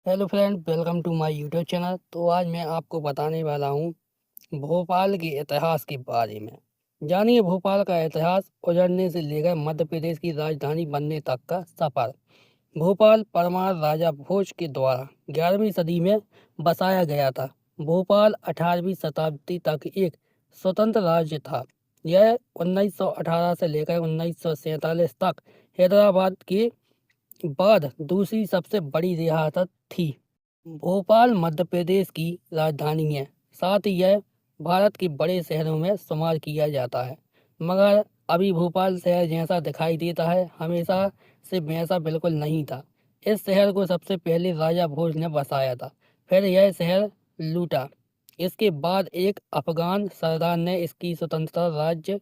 Hello friend, welcome to my YouTube channel. तो आज मैं आपको बताने वाला हूँ भोपाल के इतिहास के बारे में। जानिए भोपाल का इतिहास, उजड़ने से लेकर मध्य प्रदेश की राजधानी बनने तक का सफर। भोपाल परमार राजा भोज के द्वारा 11वीं सदी में बसाया गया था। भोपाल 18वीं शताब्दी तक एक स्वतंत्र राज्य था। यह 1918 से लेकर 1947 तक हैदराबाद के बाद दूसरी सबसे बड़ी रियासत थी। भोपाल मध्य प्रदेश की राजधानी है। साथ ही यह भारत के बड़े शहरों में शुमार किया जाता है। मगर अभी भोपाल शहर जैसा दिखाई देता है, हमेशा से वैसा बिल्कुल नहीं था। इस शहर को सबसे पहले राजा भोज ने बसाया था। फिर यह शहर लूटा। इसके बाद एक अफगान सरदार ने इसकी स्वतंत्रता राज्य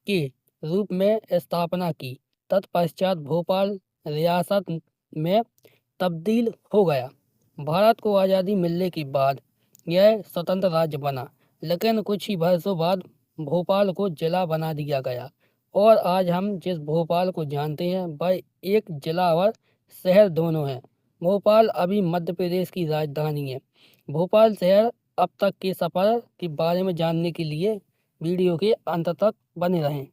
के रूप में स्थापना की। तत्पश्चात भोपाल रियासत में तब्दील हो गया। भारत को आज़ादी मिलने के बाद यह स्वतंत्र राज्य बना, लेकिन कुछ ही वर्षों बाद भोपाल को जिला बना दिया गया और आज हम जिस भोपाल को जानते हैं वह एक जिला और शहर दोनों है। भोपाल अभी मध्य प्रदेश की राजधानी है। भोपाल शहर अब तक के सफ़र के बारे में जानने के लिए वीडियो के अंत तक बने रहें।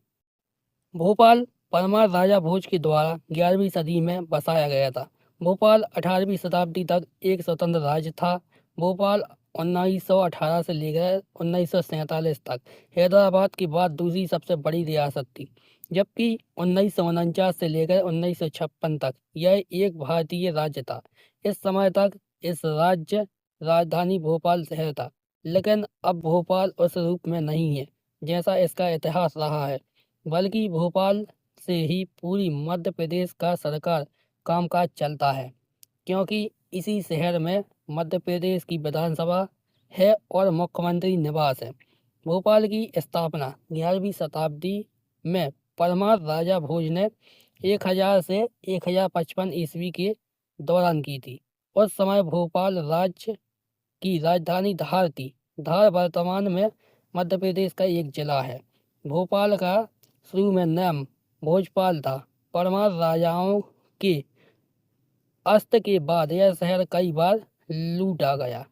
भोपाल परमार राजा भोज के द्वारा 11वीं सदी में बसाया गया था। भोपाल 18वीं शताब्दी तक एक स्वतंत्र राज्य था। भोपाल 1918 से लेकर 1947 तक हैदराबाद के बाद दूसरी सबसे बड़ी रियासत थी, जबकि 1949 से लेकर 1956 तक यह एक भारतीय राज्य था। इस समय तक इस राज्य राजधानी भोपाल शहर था, लेकिन अब भोपाल उस रूप में नहीं है जैसा इसका इतिहास रहा है, बल्कि भोपाल से ही पूरी मध्य प्रदेश का सरकार कामकाज चलता है, क्योंकि इसी शहर में मध्य प्रदेश की विधानसभा है और मुख्यमंत्री निवास है। भोपाल की स्थापना 11वीं शताब्दी में परमार राजा भोज ने 1000 से 1055 ईस्वी के दौरान की थी। उस समय भोपाल राज्य की राजधानी धार थी। धार वर्तमान में मध्य प्रदेश का एक जिला है। भोपाल का शुरू में नाम भोजपाल था। परमार राजाओं के अस्त के बाद यह शहर कई बार लूटा गया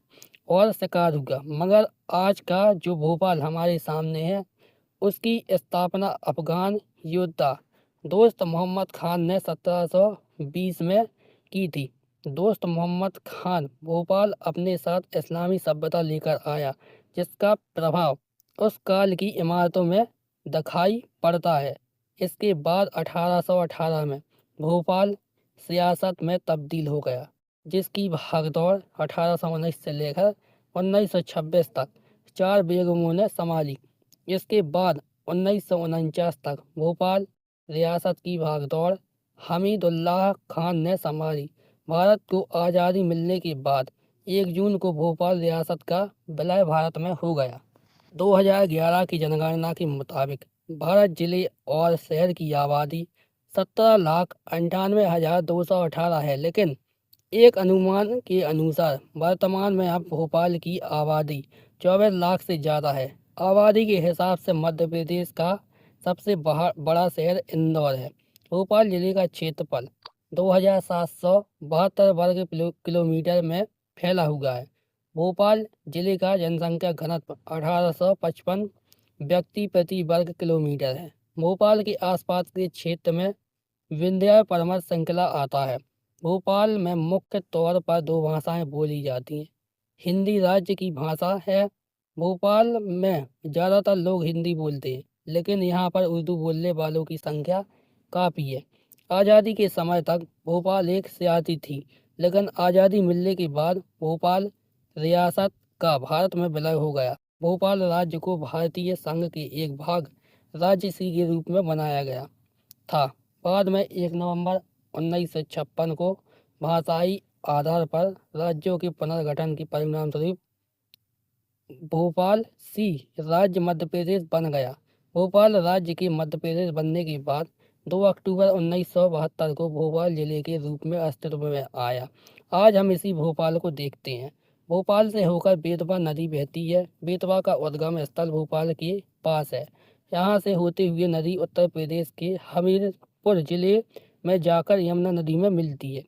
और शिकार हुआ, मगर आज का जो भोपाल हमारे सामने है उसकी स्थापना अफगान योद्धा दोस्त मोहम्मद खान ने 1720 में की थी। दोस्त मोहम्मद खान भोपाल अपने साथ इस्लामी सभ्यता लेकर आया, जिसका प्रभाव उस काल की इमारतों में दिखाई पड़ता है। इसके बाद 1818 में भोपाल सियासत में तब्दील हो गया, जिसकी भागदौड़ 1819 से लेकर 1926 तक 4 बेगमों ने संभाली। इसके बाद 1949 तक भोपाल रियासत की भागदौड़ हमीदुल्लाह खान ने संभाली। भारत को आज़ादी मिलने के बाद 1 जून को भोपाल रियासत का विलय भारत में हो गया। 2011 की जनगणना के मुताबिक भारत जिले और शहर की आबादी 17,98,218 है, लेकिन एक अनुमान के अनुसार वर्तमान में अब भोपाल की आबादी 24 लाख से ज़्यादा है। आबादी के हिसाब से मध्य प्रदेश का सबसे बड़ा शहर इंदौर है। भोपाल जिले का क्षेत्रफल 2,772 वर्ग किलोमीटर में फैला हुआ है। भोपाल जिले का जनसंख्या घनत्व 1855 व्यक्ति प्रति वर्ग किलोमीटर है। भोपाल के आसपास के क्षेत्र में विंध्य पर्वत श्रृंखला आता है। भोपाल में मुख्य तौर पर 2 भाषाएं बोली जाती हैं। हिंदी राज्य की भाषा है। भोपाल में ज़्यादातर लोग हिंदी बोलते हैं, लेकिन यहाँ पर उर्दू बोलने वालों की संख्या काफ़ी है। आज़ादी के समय तक भोपाल एक सियासी थी, लेकिन आज़ादी मिलने के बाद भोपाल रियासत का भारत में विलय हो गया। भोपाल राज्य को भारतीय संघ के एक भाग राज्य सी के रूप में बनाया गया था। बाद में 1 नवंबर 1956 को भाषाई आधार पर राज्यों के पुनर्गठन के परिणामस्वरूप भोपाल सी राज्य मध्य प्रदेश बन गया। भोपाल राज्य के मध्य प्रदेश बनने के बाद 2 अक्टूबर 1972 को भोपाल जिले के रूप में अस्तित्व में आया। आज हम इसी भोपाल को देखते हैं। भोपाल से होकर बेतवा नदी बहती है। बेतवा का उद्गम स्थल भोपाल के पास है। यहाँ से होते हुए नदी उत्तर प्रदेश के हमीरपुर जिले में जाकर यमुना नदी में मिलती है।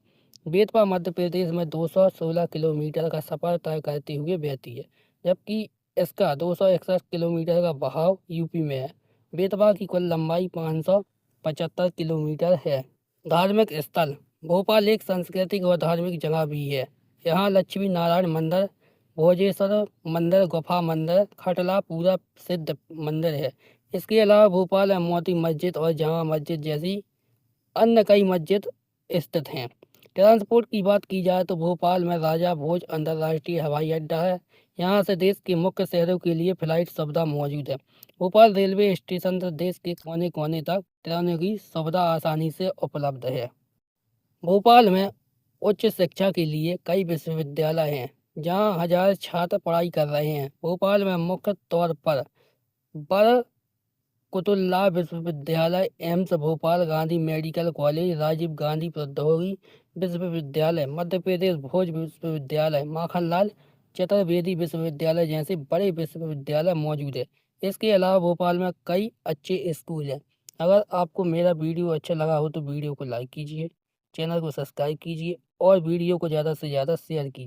बेतवा मध्य प्रदेश में 216 किलोमीटर का सफर तय करते हुए बहती है, जबकि इसका 261 किलोमीटर का बहाव यूपी में है। बेतवा की कुल लंबाई 575 किलोमीटर है। धार्मिक स्थल भोपाल एक सांस्कृतिक और धार्मिक जगह भी है। यहाँ लक्ष्मी नारायण मंदिर, भोजेश्वर मंदिर, गुफा मंदिर, खटला पूरा सिद्ध मंदिर है। इसके अलावा भोपाल में मोती मस्जिद और जामा मस्जिद जैसी अन्य कई मस्जिद स्थित हैं। ट्रांसपोर्ट की बात की जाए तो भोपाल में राजा भोज अंतर्राष्ट्रीय हवाई अड्डा है। यहाँ से देश के मुख्य शहरों के लिए फ्लाइट सुविधा मौजूद है। भोपाल रेलवे स्टेशन से देश के कोने कोने तक ट्रेनों की सुविधा आसानी से उपलब्ध है। भोपाल में उच्च शिक्षा के लिए कई विश्वविद्यालय हैं, जहाँ हजार छात्र पढ़ाई कर रहे हैं। भोपाल में मुख्य तौर पर बर कुतुल्लाह विश्वविद्यालय, AIIMS Bhopal, Gandhi medical college, Rajiv Gandhi प्रौद्योगिकी विश्वविद्यालय, मध्य प्रदेश भोज विश्वविद्यालय, माखनलाल चतुर्वेदी विश्वविद्यालय जैसे बड़े विश्वविद्यालय मौजूद है। इसके अलावा भोपाल में कई अच्छे स्कूल हैं। अगर आपको मेरा वीडियो अच्छा लगा हो तो वीडियो को लाइक कीजिए, चैनल को सब्सक्राइब कीजिए और वीडियो को ज़्यादा से ज़्यादा शेयर कीजिए।